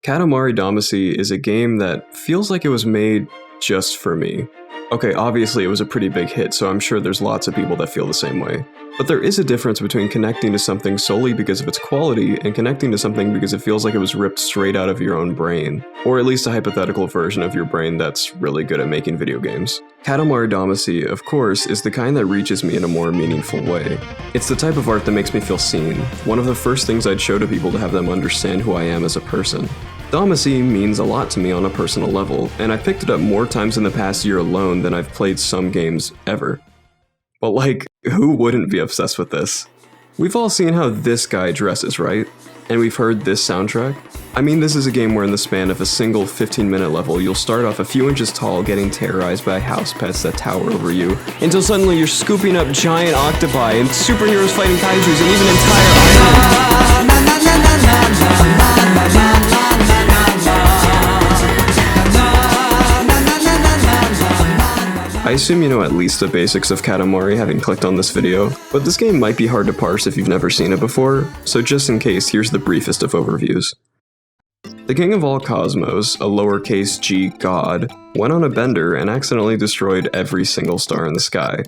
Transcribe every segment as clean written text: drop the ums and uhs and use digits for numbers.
Katamari Damacy is a game that feels like it was made just for me. Okay, obviously it was a pretty big hit, so I'm sure there's lots of people that feel the same way. But there is a difference between connecting to something solely because of its quality and connecting to something because it feels like it was ripped straight out of your own brain, or at least a hypothetical version of your brain that's really good at making video games. Katamari Damacy, of course, is the kind that reaches me in a more meaningful way. It's the type of art that makes me feel seen, one of the first things I'd show to people to have them understand who I am as a person. Damacy means a lot to me on a personal level, and I picked it up more times in the past year alone than I've played some games ever. But like, who wouldn't be obsessed with this? We've all seen how this guy dresses, right? And we've heard this soundtrack? I mean, this is a game where in the span of a single 15-minute level, you'll start off a few inches tall getting terrorized by house pets that tower over you, until suddenly you're scooping up giant octopi and superheroes fighting kaijus and even entire islands. I assume you know at least the basics of Katamari having clicked on this video, but this game might be hard to parse if you've never seen it before, so just in case, here's the briefest of overviews. The king of all cosmos, a lowercase g god, went on a bender and accidentally destroyed every single star in the sky.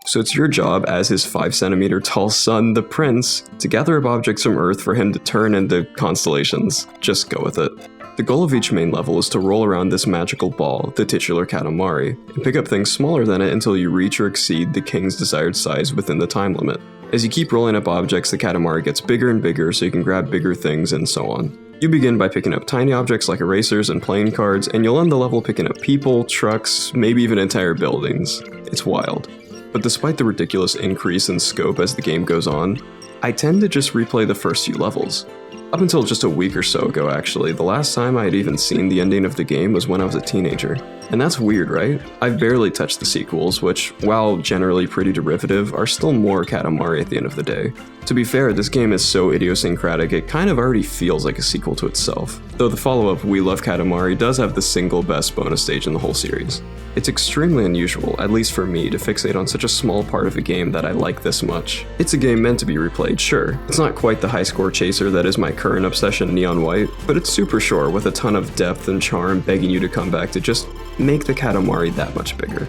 So it's your job as his 5-centimeter tall son, the prince, to gather up objects from Earth for him to turn into constellations. Just go with it. The goal of each main level is to roll around this magical ball, the titular Katamari, and pick up things smaller than it until you reach or exceed the king's desired size within the time limit. As you keep rolling up objects, the Katamari gets bigger and bigger so you can grab bigger things and so on. You begin by picking up tiny objects like erasers and playing cards, and you'll end the level picking up people, trucks, maybe even entire buildings. It's wild. But despite the ridiculous increase in scope as the game goes on, I tend to just replay the first few levels. Up until just a week or so ago actually, the last time I had even seen the ending of the game was when I was a teenager. And that's weird, right? I've barely touched the sequels, which, while generally pretty derivative, are still more Katamari at the end of the day. To be fair, this game is so idiosyncratic it kind of already feels like a sequel to itself, though the follow-up We Love Katamari does have the single best bonus stage in the whole series. It's extremely unusual, at least for me, to fixate on such a small part of a game that I like this much. It's a game meant to be replayed, sure. It's not quite the high score chaser that is my current obsession, Neon White, but it's super short with a ton of depth and charm begging you to come back to just make the Katamari that much bigger.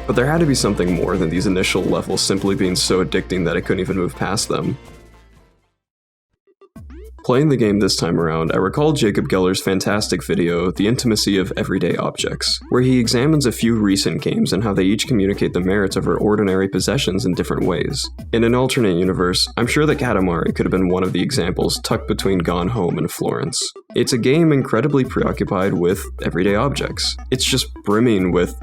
But there had to be something more than these initial levels simply being so addicting that I couldn't even move past them. Playing the game this time around, I recall Jacob Geller's fantastic video, The Intimacy of Everyday Objects, where he examines a few recent games and how they each communicate the merits of our ordinary possessions in different ways. In an alternate universe, I'm sure that Katamari could have been one of the examples tucked between Gone Home and Florence. It's a game incredibly preoccupied with everyday objects. It's just brimming with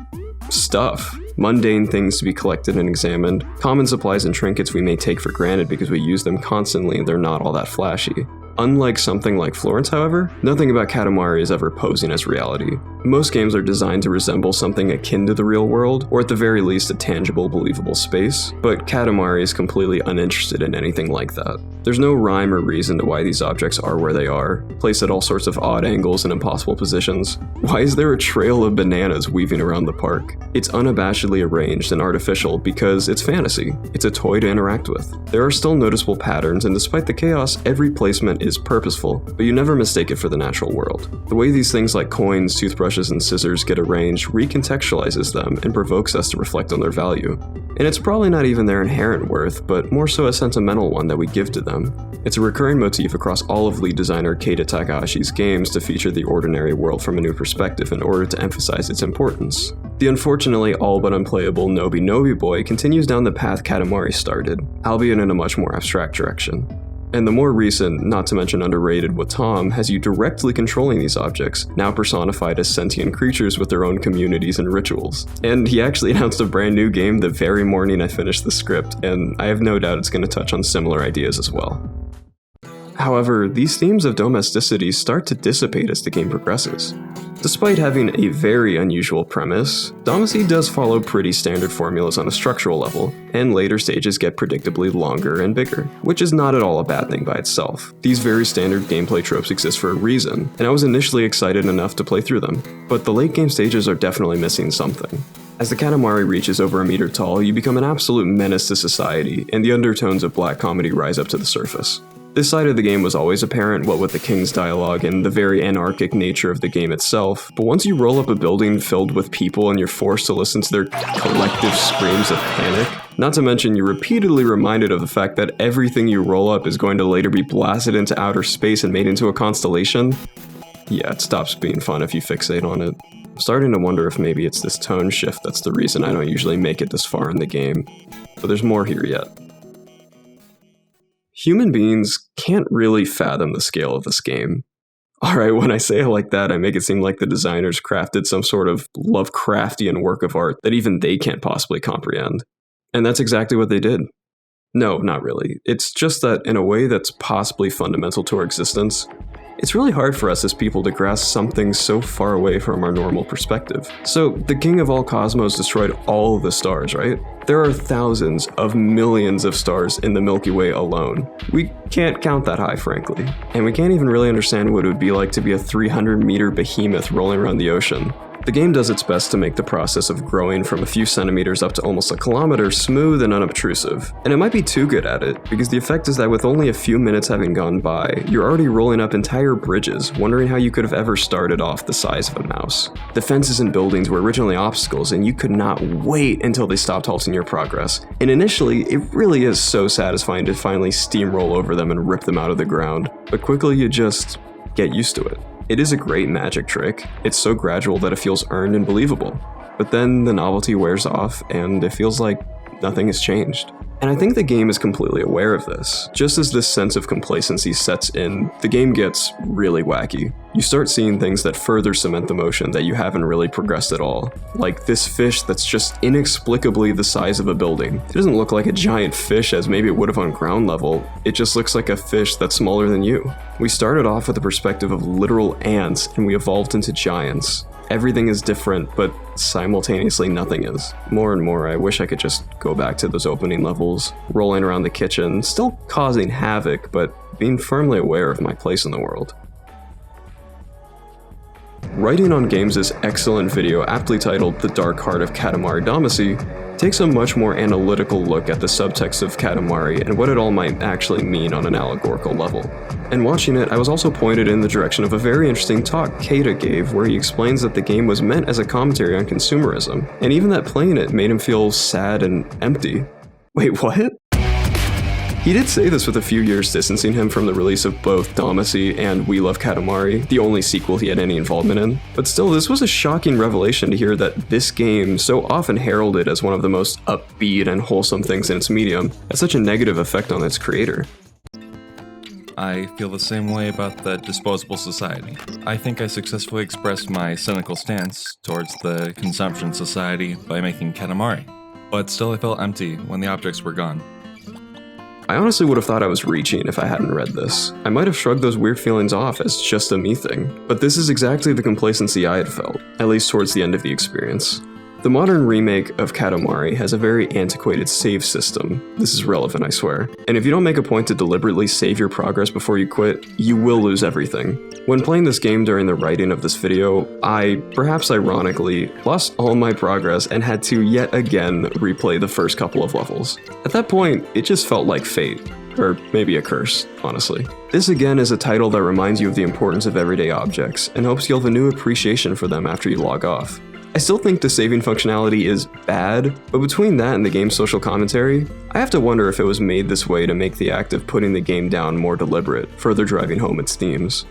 stuff. Mundane things to be collected and examined, common supplies and trinkets we may take for granted because we use them constantly and they're not all that flashy. Unlike something like Florence, however, nothing about Katamari is ever posing as reality. Most games are designed to resemble something akin to the real world, or at the very least a tangible, believable space, but Katamari is completely uninterested in anything like that. There's no rhyme or reason to why these objects are where they are, placed at all sorts of odd angles and impossible positions. Why is there a trail of bananas weaving around the park? It's unabashedly arranged and artificial because it's fantasy. It's a toy to interact with. There are still noticeable patterns, and despite the chaos, every placement is purposeful, but you never mistake it for the natural world. The way these things like coins, toothbrushes, and scissors get arranged recontextualizes them and provokes us to reflect on their value. And it's probably not even their inherent worth, but more so a sentimental one that we give to them. It's a recurring motif across all of lead designer Keita Takahashi's games to feature the ordinary world from a new perspective in order to emphasize its importance. The unfortunately all but unplayable Nobi Nobi Boy continues down the path Katamari started, albeit in a much more abstract direction. And the more recent, not to mention underrated Watam has you directly controlling these objects, now personified as sentient creatures with their own communities and rituals. And he actually announced a brand new game the very morning I finished the script, and I have no doubt it's going to touch on similar ideas as well. However, these themes of domesticity start to dissipate as the game progresses. Despite having a very unusual premise, Damacy does follow pretty standard formulas on a structural level, and later stages get predictably longer and bigger, which is not at all a bad thing by itself. These very standard gameplay tropes exist for a reason, and I was initially excited enough to play through them, but the late game stages are definitely missing something. As the Katamari reaches over a meter tall, you become an absolute menace to society, and the undertones of black comedy rise up to the surface. This side of the game was always apparent, what with the king's dialogue and the very anarchic nature of the game itself, but once you roll up a building filled with people and you're forced to listen to their collective screams of panic, not to mention you're repeatedly reminded of the fact that everything you roll up is going to later be blasted into outer space and made into a constellation, yeah, it stops being fun if you fixate on it. I'm starting to wonder if maybe it's this tone shift that's the reason I don't usually make it this far in the game, but there's more here yet. Human beings can't really fathom the scale of this game. Alright, when I say it like that, I make it seem like the designers crafted some sort of Lovecraftian work of art that even they can't possibly comprehend. And that's exactly what they did. No, not really. It's just that in a way that's possibly fundamental to our existence, it's really hard for us as people to grasp something so far away from our normal perspective. So, the king of all cosmos destroyed all of the stars, right? There are thousands of millions of stars in the Milky Way alone. We can't count that high, frankly. And we can't even really understand what it would be like to be a 300-meter behemoth rolling around the ocean. The game does its best to make the process of growing from a few centimeters up to almost a kilometer smooth and unobtrusive. And it might be too good at it, because the effect is that with only a few minutes having gone by, you're already rolling up entire bridges, wondering how you could have ever started off the size of a mouse. The fences and buildings were originally obstacles, and you could not wait until they stopped halting your progress. And initially, it really is so satisfying to finally steamroll over them and rip them out of the ground. But quickly you just get used to it. It is a great magic trick. It's so gradual that it feels earned and believable. But then the novelty wears off and it feels like nothing has changed. And I think the game is completely aware of this. Just as this sense of complacency sets in, the game gets really wacky. You start seeing things that further cement the notion that you haven't really progressed at all. Like this fish that's just inexplicably the size of a building. It doesn't look like a giant fish as maybe it would have on ground level. It just looks like a fish that's smaller than you. We started off with the perspective of literal ants and we evolved into giants. Everything is different, but simultaneously nothing is. More and more, I wish I could just go back to those opening levels, rolling around the kitchen, still causing havoc, but being firmly aware of my place in the world. Writing on Games' excellent video aptly titled The Dark Heart of Katamari Damacy takes a much more analytical look at the subtext of Katamari and what it all might actually mean on an allegorical level. And watching it, I was also pointed in the direction of a very interesting talk Keita gave where he explains that the game was meant as a commentary on consumerism, and even that playing it made him feel sad and empty. Wait, what? He did say this with a few years distancing him from the release of both Damacy and We Love Katamari, the only sequel he had any involvement in. But still, this was a shocking revelation to hear that this game, so often heralded as one of the most upbeat and wholesome things in its medium, had such a negative effect on its creator. I feel the same way about the disposable society. I think I successfully expressed my cynical stance towards the consumption society by making Katamari, but still I felt empty when the objects were gone. I honestly would have thought I was reaching if I hadn't read this. I might have shrugged those weird feelings off as just a me thing, but this is exactly the complacency I had felt, at least towards the end of the experience. The modern remake of Katamari has a very antiquated save system. This is relevant, I swear. And if you don't make a point to deliberately save your progress before you quit, you will lose everything. When playing this game during the writing of this video, I, perhaps ironically, lost all my progress and had to yet again replay the first couple of levels. At that point, it just felt like fate. Or maybe a curse, honestly. This again is a title that reminds you of the importance of everyday objects, and hopes you'll have a new appreciation for them after you log off. I still think the saving functionality is bad, but between that and the game's social commentary, I have to wonder if it was made this way to make the act of putting the game down more deliberate, further driving home its themes.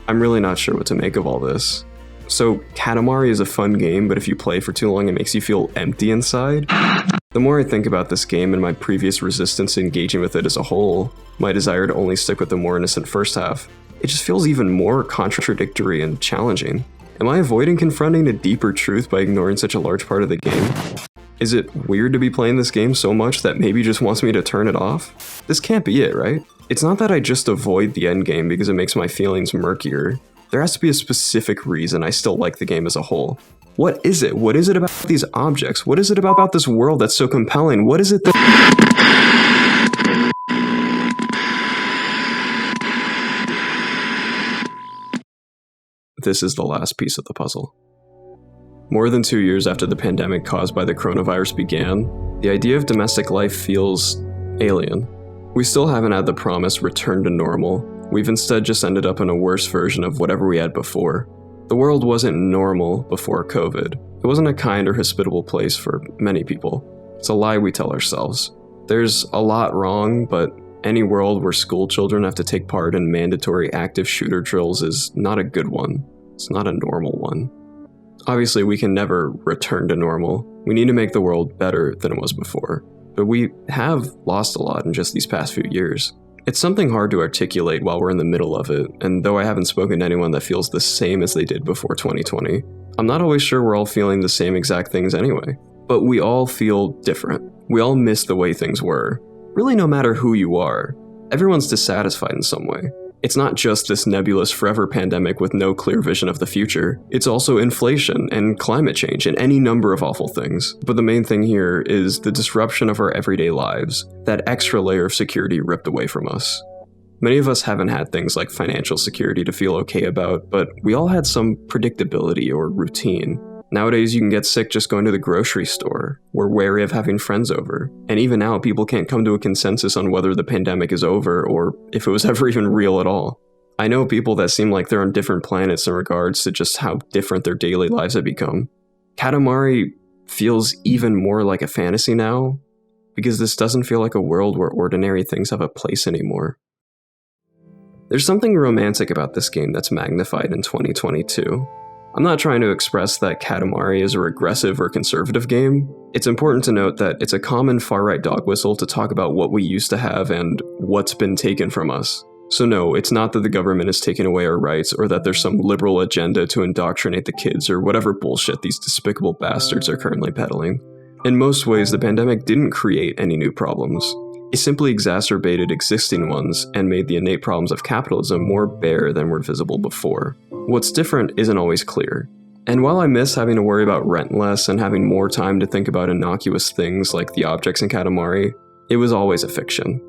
I'm really not sure what to make of all this. So, Katamari is a fun game, but if you play for too long it makes you feel empty inside? The more I think about this game and my previous resistance to engaging with it as a whole, my desire to only stick with the more innocent first half, it just feels even more contradictory and challenging. Am I avoiding confronting a deeper truth by ignoring such a large part of the game? Is it weird to be playing this game so much that maybe just wants me to turn it off? This can't be it, right? It's not that I just avoid the endgame because it makes my feelings murkier. There has to be a specific reason I still like the game as a whole. What is it? What is it about these objects? What is it about this world that's so compelling? What is it that... This is the last piece of the puzzle. More than 2 years after the pandemic caused by the coronavirus began, the idea of domestic life feels alien. We still haven't had the promised return to normal. We've instead just ended up in a worse version of whatever we had before. The world wasn't normal before COVID. It wasn't a kind or hospitable place for many people. It's a lie we tell ourselves. There's a lot wrong, but any world where school children have to take part in mandatory active shooter drills is not a good one. It's not a normal one. Obviously, we can never return to normal. We need to make the world better than it was before. But we have lost a lot in just these past few years. It's something hard to articulate while we're in the middle of it, and though I haven't spoken to anyone that feels the same as they did before 2020, I'm not always sure we're all feeling the same exact things anyway. But we all feel different. We all miss the way things were. Really, no matter who you are, everyone's dissatisfied in some way. It's not just this nebulous forever pandemic with no clear vision of the future. It's also inflation and climate change and any number of awful things. But the main thing here is the disruption of our everyday lives, that extra layer of security ripped away from us. Many of us haven't had things like financial security to feel okay about, but we all had some predictability or routine. Nowadays, you can get sick just going to the grocery store. We're wary of having friends over. And even now, people can't come to a consensus on whether the pandemic is over or if it was ever even real at all. I know people that seem like they're on different planets in regards to just how different their daily lives have become. Katamari feels even more like a fantasy now, because this doesn't feel like a world where ordinary things have a place anymore. There's something romantic about this game that's magnified in 2022. I'm not trying to express that Katamari is a regressive or conservative game. It's important to note that it's a common far-right dog whistle to talk about what we used to have and what's been taken from us. So no, it's not that the government is taking away our rights or that there's some liberal agenda to indoctrinate the kids or whatever bullshit these despicable bastards are currently peddling. In most ways, the pandemic didn't create any new problems. It simply exacerbated existing ones and made the innate problems of capitalism more bare than were visible before. What's different isn't always clear. And while I miss having to worry about rent less and having more time to think about innocuous things like the objects in Katamari, it was always a fiction.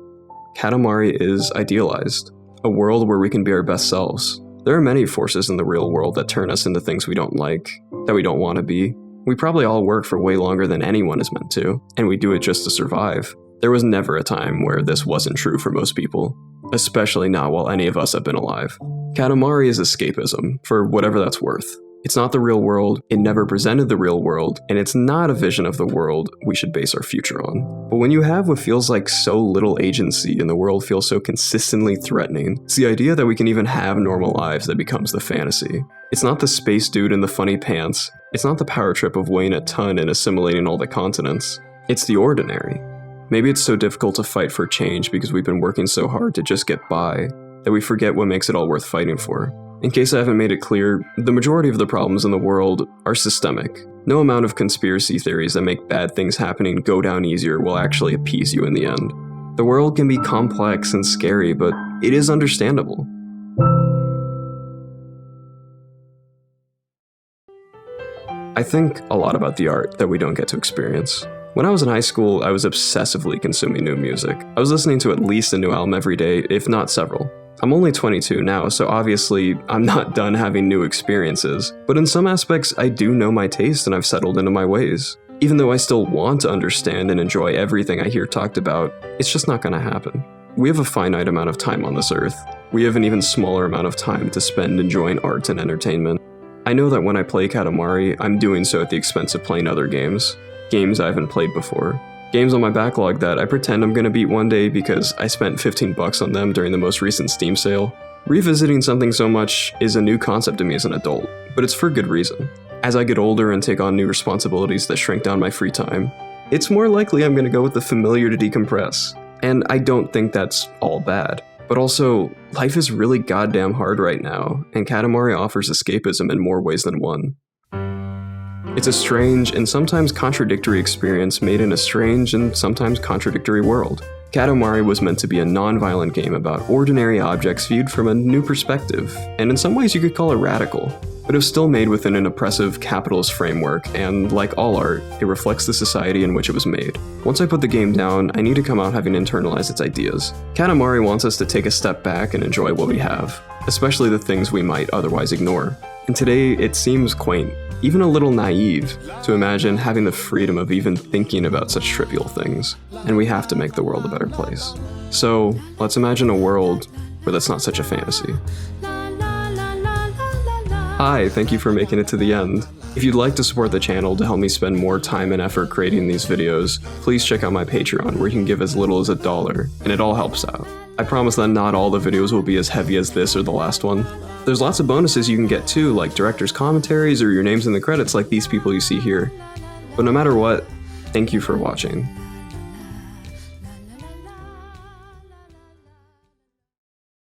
Katamari is idealized, a world where we can be our best selves. There are many forces in the real world that turn us into things we don't like, that we don't want to be. We probably all work for way longer than anyone is meant to, and we do it just to survive. There was never a time where this wasn't true for most people, especially not while any of us have been alive. Katamari is escapism, for whatever that's worth. It's not the real world, it never presented the real world, and it's not a vision of the world we should base our future on. But when you have what feels like so little agency and the world feels so consistently threatening, it's the idea that we can even have normal lives that becomes the fantasy. It's not the space dude in the funny pants, it's not the power trip of weighing a ton and assimilating all the continents. It's the ordinary. Maybe it's so difficult to fight for change because we've been working so hard to just get by that we forget what makes it all worth fighting for. In case I haven't made it clear, the majority of the problems in the world are systemic. No amount of conspiracy theories that make bad things happening go down easier will actually appease you in the end. The world can be complex and scary, but it is understandable. I think a lot about the art that we don't get to experience. When I was in high school, I was obsessively consuming new music. I was listening to at least a new album every day, if not several. I'm only 22 now, so obviously I'm not done having new experiences, but in some aspects I do know my taste and I've settled into my ways. Even though I still want to understand and enjoy everything I hear talked about, it's just not gonna happen. We have a finite amount of time on this earth. We have an even smaller amount of time to spend enjoying art and entertainment. I know that when I play Katamari, I'm doing so at the expense of playing other games. Games I haven't played before. Games on my backlog that I pretend I'm gonna beat one day because I spent $15 on them during the most recent Steam sale. Revisiting something so much is a new concept to me as an adult, but it's for good reason. As I get older and take on new responsibilities that shrink down my free time, it's more likely I'm gonna go with the familiar to decompress. And I don't think that's all bad. But also, life is really goddamn hard right now, and Katamari offers escapism in more ways than one. It's a strange and sometimes contradictory experience made in a strange and sometimes contradictory world. Katamari was meant to be a non-violent game about ordinary objects viewed from a new perspective, and in some ways you could call it radical. But it was still made within an oppressive capitalist framework, and like all art, it reflects the society in which it was made. Once I put the game down, I need to come out having internalized its ideas. Katamari wants us to take a step back and enjoy what we have, especially the things we might otherwise ignore. And today, it seems quaint, even a little naive to imagine having the freedom of even thinking about such trivial things, and we have to make the world a better place. So, let's imagine a world where that's not such a fantasy. Hi, thank you for making it to the end. If you'd like to support the channel to help me spend more time and effort creating these videos, please check out my Patreon where you can give as little as $1, and it all helps out. I promise that not all the videos will be as heavy as this or the last one. There's lots of bonuses you can get too, like director's commentaries or your names in the credits like these people you see here. But no matter what, thank you for watching.